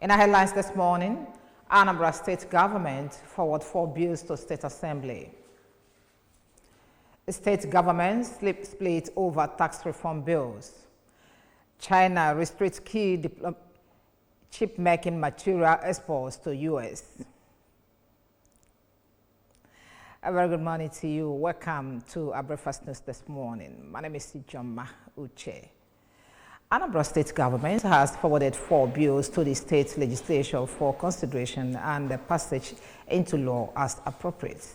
In our headlines this morning, Anambra State Government forward 4 bills to State Assembly. The state government split over tax reform bills. China restricts key chip-making material exports to U.S. A very good morning to you. Welcome to our breakfast news this morning. My name is Ijoma Uche. Anambra State Government has forwarded 4 bills to the state legislature for consideration and passage into law as appropriate.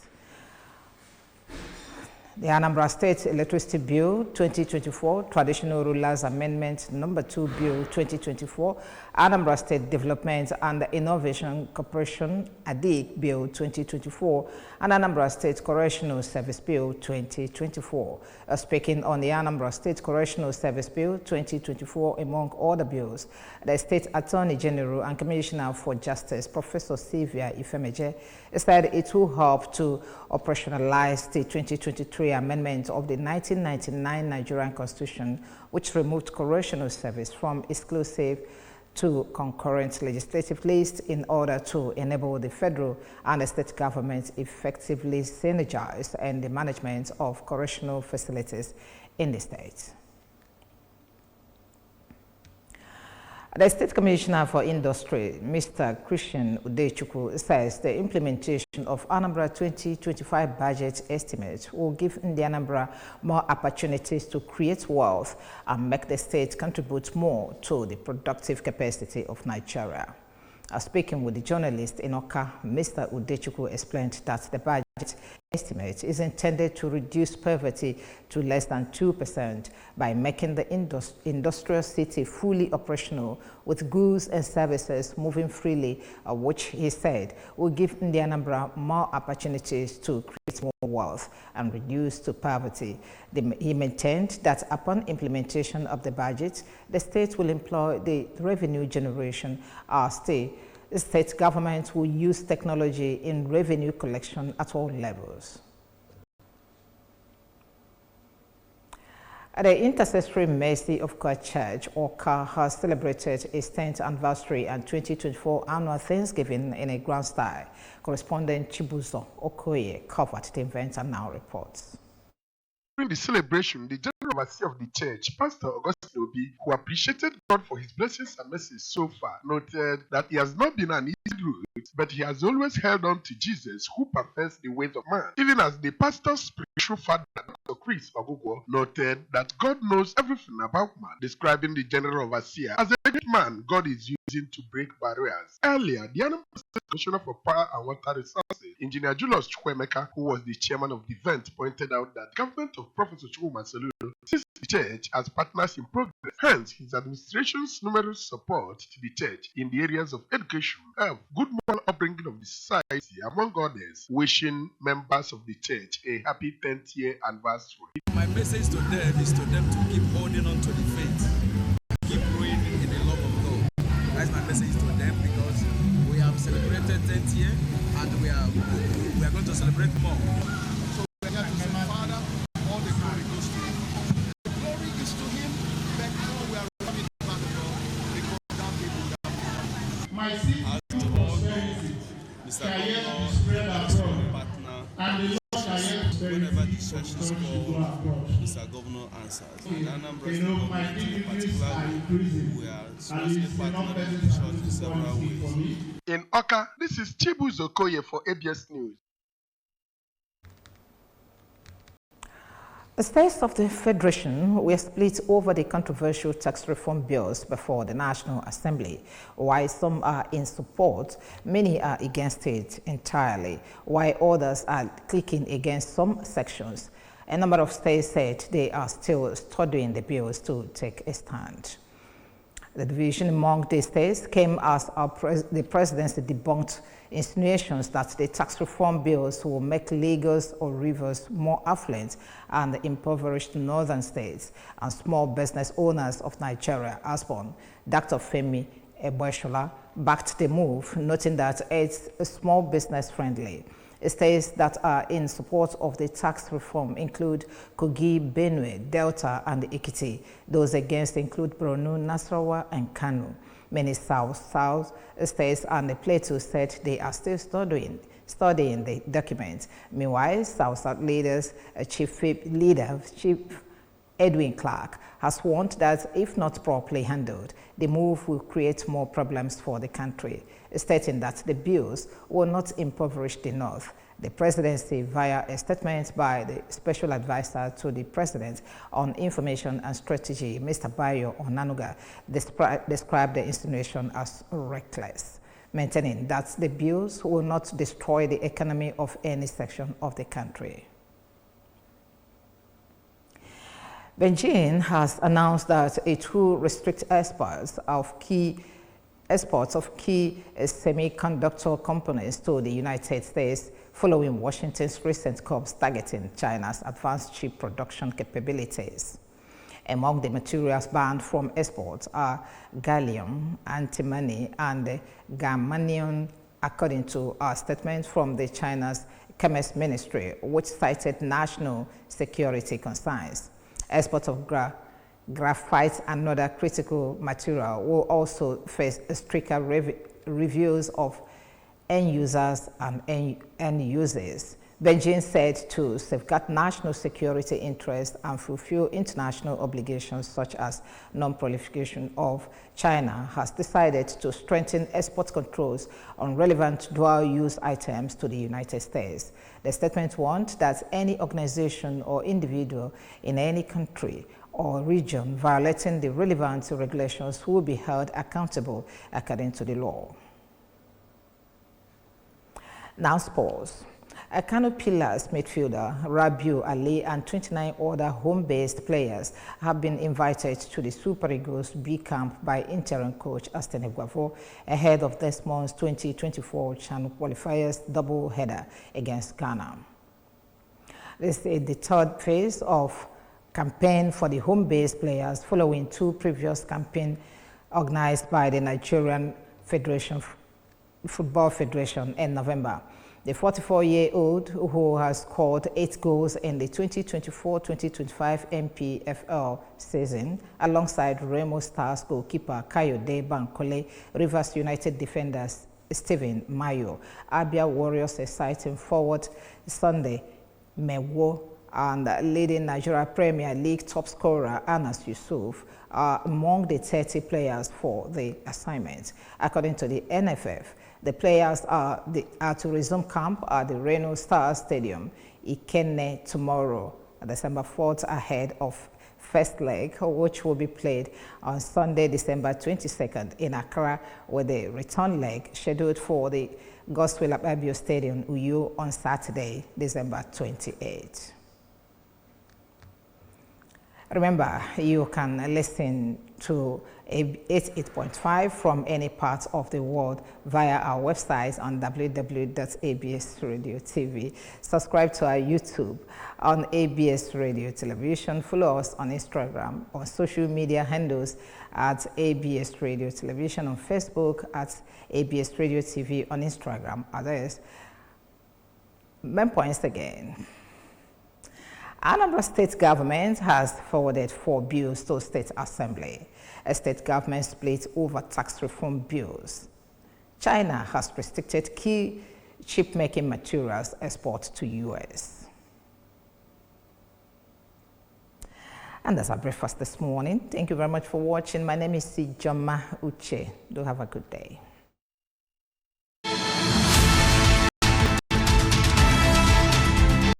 The Anambra State Electricity Bill 2024, Traditional Rulers Amendment Number 2 Bill 2024, Anambra State Development and Innovation Corporation ADIC Bill 2024, and Anambra State Correctional Service Bill 2024. Speaking on the Anambra State Correctional Service Bill 2024, among other bills, the State Attorney General and Commissioner for Justice, Professor Sylvia Ifemeje, said it will help to operationalize the 2023 amendment of the 1999 Nigerian Constitution, which removed correctional service from exclusive to concurrent legislative list in order to enable the federal and the state governments effectively synergize in the management of correctional facilities in the state. The State Commissioner for Industry, Mr. Christian Udechukwu, says the implementation of Anambra 2025 budget estimate will give the Anambra more opportunities to create wealth and make the state contribute more to the productive capacity of Nigeria. Speaking with the journalist in Oka, Mr. Udechukwu explained that the budget estimate is intended to reduce poverty to less than 2% by making the industrial city fully operational with goods and services moving freely, which he said will give the Anambra more opportunities to create more wealth and reduce to poverty. He maintained that upon implementation of the budget, the state will employ the revenue generation as the state government will use technology in revenue collection at all levels. The Intercessory Mercy of God Church, OCA, has celebrated its 10th anniversary and 2024 annual Thanksgiving in a grand style. Correspondent Chibuzo Okoye covered the event and now reports. During the celebration, the General Overseer of the church, Pastor Augustine Obi, who appreciated God for his blessings and mercies so far, noted that he has not been an easy road, but he has always held on to Jesus, who perfects the ways of man. Even as the pastor's spiritual father, Dr. Chris Ogugo, noted that God knows everything about man, describing the General Overseer as a great man God is using to break barriers. Earlier, the Anambra State Commissioner for Power and Water Resources, Engineer Julius Chukwemeka, who was the chairman of the event, pointed out that the government of Professor Chukwuma Soludo sees the church as partners in progress. Hence, his administration's numerous support to the church in the areas of education, health, good moral upbringing of the society, among others, wishing members of the church a happy 10th year anniversary. My message to them is to keep holding on to the faith, keep growing in the love of God. That's my message to them, because we have celebrated 10th year and we are going to celebrate more. So we are here to say, Father, all the glory goes to Him. The glory is to Him, but now we are coming back to God because that people have. My seed to prosperity, Mr. Governor, partner, and the whenever the church is called, Mr. Governor answers. In Anambra State government, in particular, we are seriously partnering with the church in several ways. In Oka, this is Chibuzo Okoye for ABS News. The states of the Federation were split over the controversial tax reform bills before the National Assembly. While some are in support, many are against it entirely, while others are clicking against some sections. A number of states said they are still studying the bills to take a stand. The division among the states came as the presidency debunked insinuations that the tax reform bills will make Lagos or Rivers more affluent and impoverished northern states and small business owners of Nigeria, ASBON. Dr. Femi Ebweshola backed the move, noting that it's small business friendly. States that are in support of the tax reform include Kogi, Benue, Delta, and Ekiti. Those against include Borno, Nasarawa, and Kano. Many South states and the Plateau said they are still studying the document. Meanwhile, South leaders, Chief Edwin Clark has warned that if not properly handled, the move will create more problems for the country, stating that the bills will not impoverish the North. The presidency, via a statement by the special advisor to the president on information and strategy, Mr. Bayo Onanuga, described the insinuation as reckless, maintaining that the bills will not destroy the economy of any section of the country. Beijing has announced that it will restrict exports of key semiconductor components to the United States following Washington's recent curbs targeting China's advanced chip production capabilities. Among the materials banned from exports are gallium, antimony, and germanium, according to a statement from the China's Commerce Ministry, which cited national security concerns. Export of graphite and other critical material will also face stricter reviews of end users and end users. Beijing said to safeguard national security interests and fulfill international obligations such as non-proliferation of China has decided to strengthen export controls on relevant dual-use items to the United States. The statement warned that any organization or individual in any country or region violating the relevant regulations will be held accountable according to the law. Now sports. Kano Pillars midfielder Rabiu Ali and 29 other home-based players have been invited to the Super Eagles B camp by interim coach Aston Guavo ahead of this month's 2024 CHAN qualifiers double-header against Ghana. This is the third phase of campaign for the home-based players following two previous campaigns organized by the Nigerian Football Federation in November. The 44-year-old, who has scored 8 goals in the 2024-2025 MPFL season, alongside Remo Stars goalkeeper Kayode Bankole, Rivers United defenders Stephen Mayo, Abia Warriors exciting forward Sunday Mewo, and leading Nigeria Premier League top scorer Anas Yusuf are among the 30 players for the assignment. According to the NFF, the players are to resume camp at the Reno Stars Stadium, Ikenne, tomorrow, December 4th, ahead of first leg, which will be played on Sunday, December 22nd in Accra, with the return leg scheduled for the Godswill Abio Stadium, Uyo, on Saturday, December 28th. Remember, you can listen to 88.5 from any part of the world via our website on www.absradiotv. Subscribe to our YouTube on ABS Radio Television. Follow us on Instagram, on social media handles at ABS Radio Television, on Facebook at ABS Radio TV, on Instagram. Others. Main points again. Anambra State government has forwarded 4 bills to State Assembly. A state government split over tax reform bills. China has restricted key chip-making materials export to U.S. And that's our breakfast this morning. Thank you very much for watching. My name is Sijoma Uche. Do have a good day.